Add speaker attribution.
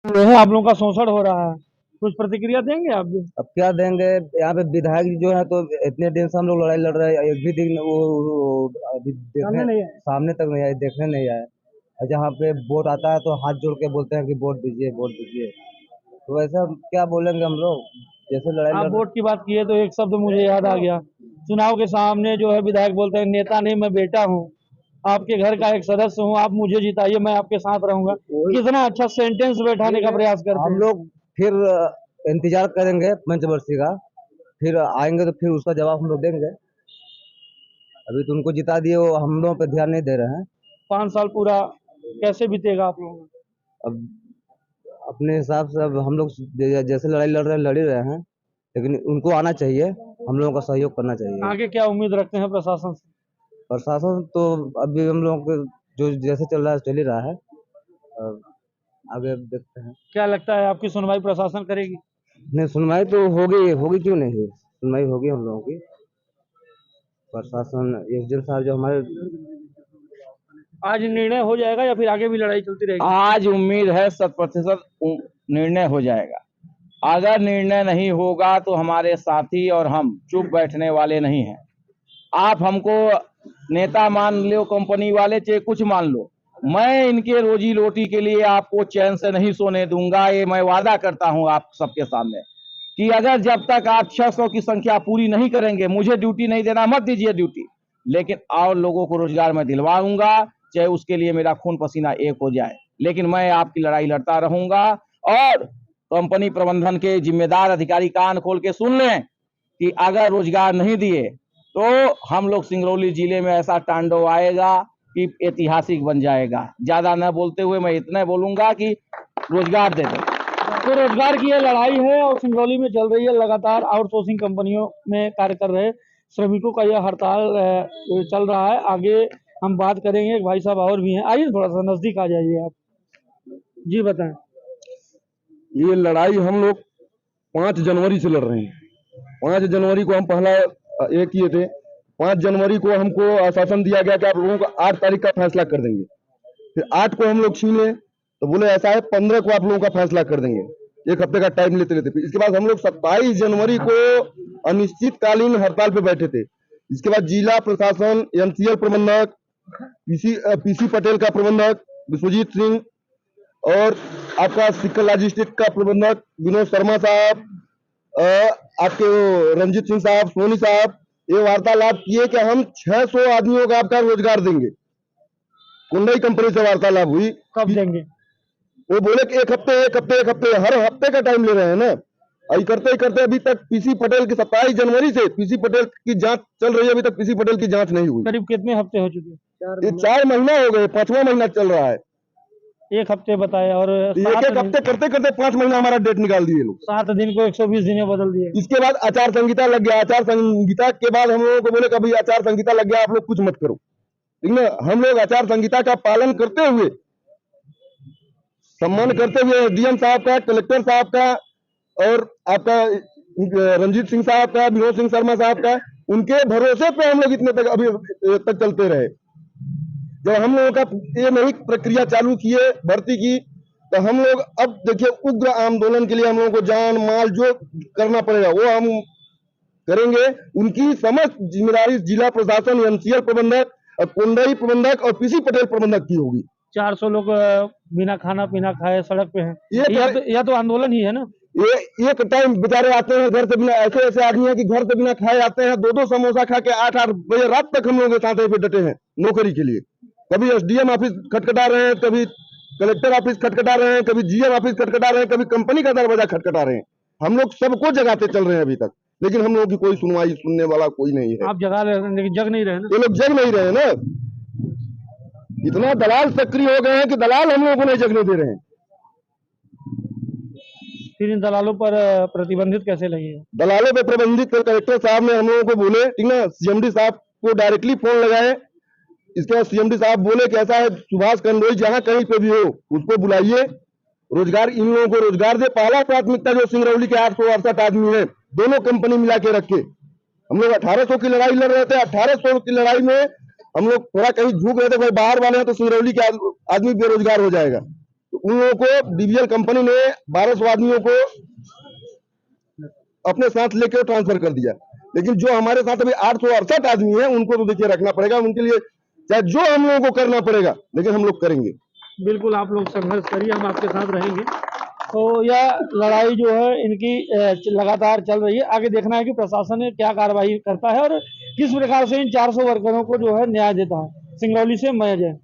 Speaker 1: जो है आप लोगों का शोषण हो रहा है, कुछ प्रतिक्रिया देंगे आप भी?
Speaker 2: अब क्या देंगे। यहाँ पे विधायक जी जो है तो इतने दिन से हम लोग लड़ाई लड़ रहे हैं, एक भी दिन अभी
Speaker 1: सामने
Speaker 2: देखने
Speaker 1: नहीं है।
Speaker 2: सामने तक नहीं आए, देखने नहीं आए। और जहाँ पे वोट आता है तो हाथ जोड़ के बोलते हैं कि वोट दीजिए वोट दीजिए। तो वैसा क्या बोलेंगे हम लोग, जैसे लड़ाई
Speaker 1: आप
Speaker 2: लड़ रहे।
Speaker 1: वोट की बात किए तो एक शब्द मुझे याद आ गया। चुनाव के सामने जो है विधायक बोलते हैं, नेता नहीं मैं बेटा हूँ, आपके घर का एक सदस्य हूँ, आप मुझे जिताइए मैं आपके साथ रहूंगा। कितना अच्छा सेंटेंस बैठाने का प्रयास करते
Speaker 2: हम
Speaker 1: हैं।
Speaker 2: लोग फिर इंतजार करेंगे पंचवर्षीय का, फिर आएंगे तो फिर उसका जवाब हम लोग देंगे। अभी तो उनको जिता दिए, वो हम लोगों पे ध्यान नहीं दे रहे हैं।
Speaker 1: 5 साल पूरा कैसे बीतेगा आप लोगों का?
Speaker 2: अब अपने हिसाब से अब हम लोग जैसे लड़ाई लड़ रहे हैं लड़ ही रहे हैं, लेकिन उनको आना चाहिए, हम लोगों का सहयोग करना चाहिए।
Speaker 1: आगे क्या उम्मीद रखते हैं प्रशासन से?
Speaker 2: प्रशासन तो अभी हम लोगों को जो जैसे चल रहा है चल ही रहा है। और आगे अब देखते हैं।
Speaker 1: क्या लगता है आपकी सुनवाई प्रशासन करेगी?
Speaker 2: नहीं, सुनवाई तो होगी, होगी क्यों नहीं, सुनवाई होगी हम लोगों की। प्रशासन एसडीएम साहब जो हमारे।
Speaker 1: आज निर्णय हो जाएगा या फिर आगे भी लड़ाई चलती रहेगी?
Speaker 3: आज उम्मीद है 100% निर्णय हो जाएगा। अगर निर्णय नहीं होगा तो हमारे साथी और हम चुप बैठने वाले नहीं हैं। आप हमको नेता मान लो, कंपनी वाले, चाहे कुछ मान लो, मैं इनके रोजी रोटी के लिए आपको चैन से नहीं सोने दूंगा। ये मैं वादा करता हूं आप सबके सामने कि अगर जब तक आप 600 की संख्या पूरी नहीं करेंगे, मुझे ड्यूटी नहीं देना, मत दीजिए ड्यूटी, लेकिन और लोगों को रोजगार मैं दिलवाऊंगा, चाहे उसके लिए मेरा खून पसीना एक हो जाए, लेकिन मैं आपकी लड़ाई लड़ता रहूंगा। और कंपनी प्रबंधन के जिम्मेदार अधिकारी कान खोल के सुन लें कि अगर रोजगार नहीं दिए तो हम लोग सिंगरौली जिले में ऐसा तांडव आएगा कि ऐतिहासिक बन जाएगा। ज्यादा न बोलते हुए मैं इतना बोलूंगा कि रोजगार दे दो।
Speaker 1: तो रोजगार की ये लड़ाई है और सिंगरौली में चल रही है लगातार। आउटसोर्सिंग कंपनियों में कार्य कर रहे श्रमिकों का यह हड़ताल चल रहा है। आगे हम बात करेंगे, एक भाई साहब और भी हैं, आइए थोड़ा सा नजदीक आ जाइए आप। जी बताएं।
Speaker 4: ये लड़ाई हम लोग 5 जनवरी से लड़ रहे हैं। 5 जनवरी को हम पहला ये किए थे। 5 जनवरी को हमको आश्वासन दिया गया कि आप लोगों को 8 तारीख का फैसला कर देंगे। फिर 8 को हम लोग छीने तो बोले ऐसा है 15 को आप लोगों का फैसला कर देंगे। एक हफ्ते का टाइम लेते लेते फिर इसके बाद हम लोग 27 जनवरी को अनिश्चितकालीन हड़ताल पे बैठे थे। इसके बाद जिला प्रशासन, एमसीएल प्रबंधक, पीसी पटेल का प्रबंधक विश्वजीत सिंह और आपका सिक्कर लॉजिस्टिक का प्रबंधक विनोद शर्मा साहब, आपके रंजीत सिंह साहब, सोनी साहब, ये वार्तालाप किए कि हम 600 आदमियों का आपका रोजगार देंगे। कुंडई कंपनी से वार्तालाप हुई।
Speaker 1: कब देंगे?
Speaker 4: वो बोले कि एक हफ्ते एक हफ्ते एक हफ्ते, हर हफ्ते का टाइम ले रहे हैं ना। अभी करते ही करते अभी तक पीसी पटेल की 27 जनवरी से पीसी पटेल की जांच चल रही है, अभी तक पीसी पटेल की जांच नहीं हुई।
Speaker 1: करीब कितने हफ्ते हो चुके?
Speaker 4: ये 4 महीना हो गए, 5वां महीना चल रहा है।
Speaker 1: एक हफ्ते बताए और
Speaker 4: एक एक हफ्ते करते करते 5 महीना हमारा डेट निकाल दिए लोग।
Speaker 1: 7 दिन को 120 दिन में बदल दिए।
Speaker 4: इसके बाद आचार संहिता लग गया। आचार संहिता के बाद हम लोगों को बोले कभी आचार संहिता लग गया, आप लोग कुछ मत करो। ठीक ना, हम लोग आचार संहिता का पालन करते हुए, सम्मान करते हुए डीएम साहब का, कलेक्टर साहब का और आपका रंजीत सिंह साहब का, विनोद सिंह शर्मा साहब का, उनके भरोसे पे हम लोग इतने तक अभी तक चलते रहे। जब हम लोगों का ये नई प्रक्रिया चालू किए भर्ती की, तो हम लोग अब देखिए उग्र आंदोलन के लिए हम लोगों को जान माल जो करना पड़ेगा वो हम करेंगे। उनकी समस्त जिम्मेदारी जिला प्रशासन, एमसीएल प्रबंधक, कुंडई प्रबंधक और पीसी पटेल प्रबंधक की होगी।
Speaker 1: 400 लोग बिना खाना पीना खाए सड़क पे हैं।
Speaker 4: ये
Speaker 1: यह तो आंदोलन ही है ना।
Speaker 4: ये एक टाइम बेचारे आते हैं घर से बिना, ऐसे ऐसे आदमी है कि घर से बिना खाए आते हैं, 2-2 समोसा खा के 8-8 बजे रात तक हम लोग के साथ पे डटे हैं नौकरी के लिए। कभी एसडीएम ऑफिस खटखटा रहे हैं, कभी कलेक्टर ऑफिस खटखटा रहे हैं, कभी जीएम ऑफिस खटखटा रहे हैं, कभी कंपनी का दरवाजा खटखटा रहे हैं। हम लोग सबको जगाते चल रहे हैं अभी तक, लेकिन हम लोगों की कोई सुनवाई सुनने वाला कोई नहीं है।
Speaker 1: आप जगा रहे हैं लेकिन जग नहीं रहे ना।
Speaker 4: ये लोग जग नहीं रहे ना। इतना दलाल सक्रिय हो गए हैं कि दलाल हम लोगों को नहीं जगने दे रहे हैं।
Speaker 1: फिर इन दलालों पर प्रतिबंधित कैसे लगेगा?
Speaker 4: दलालों पे प्रतिबंधित कलेक्टर साहब ने हम लोगों को बोले, ठीक ना, सीएमडी साहब को डायरेक्टली फोन लगाए। इसके बाद सीएमडी साहब बोले कि ऐसा है सुभाष कंडोई जहां कहीं पे भी हो उसको बुलाइए, रोजगार इन लोगों को रोजगार दे। पहला प्राथमिकता जो सिंगरौली के 868 आदमी है, दोनों कंपनी मिला के रखे। हम लोग 1800 की लड़ाई लड़ रहे थे। 1800 की लड़ाई में हम लोग थोड़ा कहीं झुक रहे थे, भाई बाहर वाले हैं तो सिंगरौली के आदमी बेरोजगार हो जाएगा। तो तो उन लोगों को डीवीएल कंपनी ने 1200 आदमियों को अपने साथ लेकर ट्रांसफर कर दिया, लेकिन जो हमारे साथ अभी 868 आदमी हैं उनको तो देखिए रखना पड़ेगा, उनके लिए चाहे जो हम लोगों को करना पड़ेगा, लेकिन हम लोग करेंगे।
Speaker 1: बिल्कुल, आप लोग संघर्ष करिए, हम आपके साथ रहेंगे। तो यह लड़ाई जो है इनकी लगातार चल रही है। आगे देखना है कि प्रशासन क्या कार्रवाई करता है और किस प्रकार से इन 400 वर्करों को जो है न्याय देता है। सिंगरौली से मैं अजय।